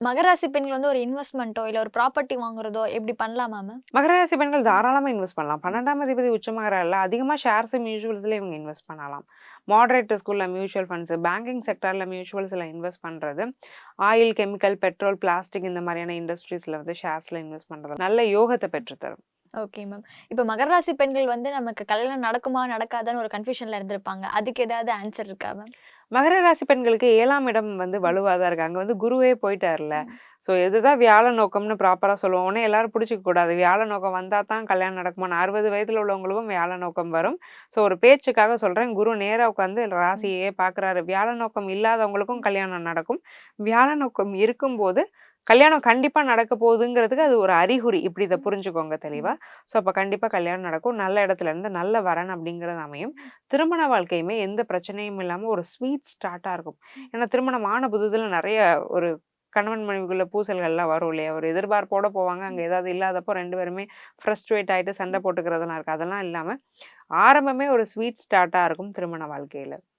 மகர ராசி பெண்கள் வந்து ஒரு இன்வெஸ்ட்மென்ட்டோ, இல்ல ஒரு ப்ராப்பர்ட்டி வாங்குறதோ எப்படி பண்ணலாமா மேம்? மகர ராசி பெண்கள் தாராளமா இன்வெஸ்ட் பண்ணலாம். 12ஆம் அதிபதி உச்சமகரால அதிகமா ஷேர்ஸ், மியூச்சுவல்ஸ்ல இவங்க இன்வெஸ்ட் பண்ணலாம். மாடரேட் ரிஸ்க்குள்ள மியூச்சுவல் ஃபண்ட்ஸ், பேங்கிங் செக்டார்ல மியூச்சுவல்ஸ்ல இன்வெஸ்ட் பண்றது, ஆயில், கெமிக்கல், பெட்ரோல், பிளாஸ்டிக் இந்த மாதிரியான இண்டஸ்ட்ரீஸ்ல வந்து ஷேர்ஸ்ல இன்வெஸ்ட் பண்றது நல்ல யோகத்த பெற்று தரும். Okay ma'am. இப்ப மகர ராசி பெண்கள் வந்து நமக்கு கல்யாணம் நடக்குமா, நடக்காதான்னு ஒரு கன்ஃப்யூஷன்ல இருந்திருப்பாங்க. அதுக்கு ஏதாவது ஆன்சர் இருக்கா மேம்? மகர ராசி பெண்களுக்கு 7ஆம் இடம் வந்து வலுவா தான் இருக்கு. அங்க வந்து குருவே போயிட்டார்ல. ம். ஸோ இதுதான் வியாழ நோக்கம்னு ப்ராப்பரா சொல்லுவோம். உடனே எல்லாரும் புடிச்சுக்க கூடாது. வியாழ நோக்கம் வந்தா தான் கல்யாணம் நடக்குமான்னு 60 வயதுல உள்ளவங்களுக்கும் வியாழ நோக்கம் வரும். ஸோ ஒரு பேச்சுக்காக சொல்றேன். குரு நேரா உட்காந்து ம். ராசியையே பார்க்குறாரு. வியாழ நோக்கம் இல்லாதவங்களுக்கும் கல்யாணம் நடக்கும். வியாழ நோக்கம் இருக்கும்போது கல்யாணம் கண்டிப்பா நடக்க போகுதுங்கிறதுக்கு அது ஒரு அறிகுறி. இப்படி இத புரிஞ்சுக்கோங்க தெளிவா. ஸோ அப்ப கண்டிப்பா கல்யாணம் நடக்கும். நல்ல இடத்துல இருந்து நல்ல வரன் அப்படிங்கிறது அமையும். திருமண வாழ்க்கையுமே எந்த பிரச்சனையும் இல்லாம ஒரு ஸ்வீட் ஸ்டார்ட்டா இருக்கும். ஏன்னா திருமணம் ஆன புதுதில நெறைய ஒரு கணவன் மனைவிக்குள்ள பூசல்கள்லாம் வரும் இல்லையா? ஒரு எதிர்பார்ப்போட போவாங்க. அங்க ஏதாவது இல்லாதப்போ 2 பேருமே ஃப்ரஸ்ட்ரேட் ஆயிட்டு சண்டை போட்டுக்கிறதெல்லாம் இருக்கு. அதெல்லாம் இல்லாம ஆரம்பமே ஒரு ஸ்வீட் ஸ்டார்ட்டா இருக்கும் திருமண வாழ்க்கையில.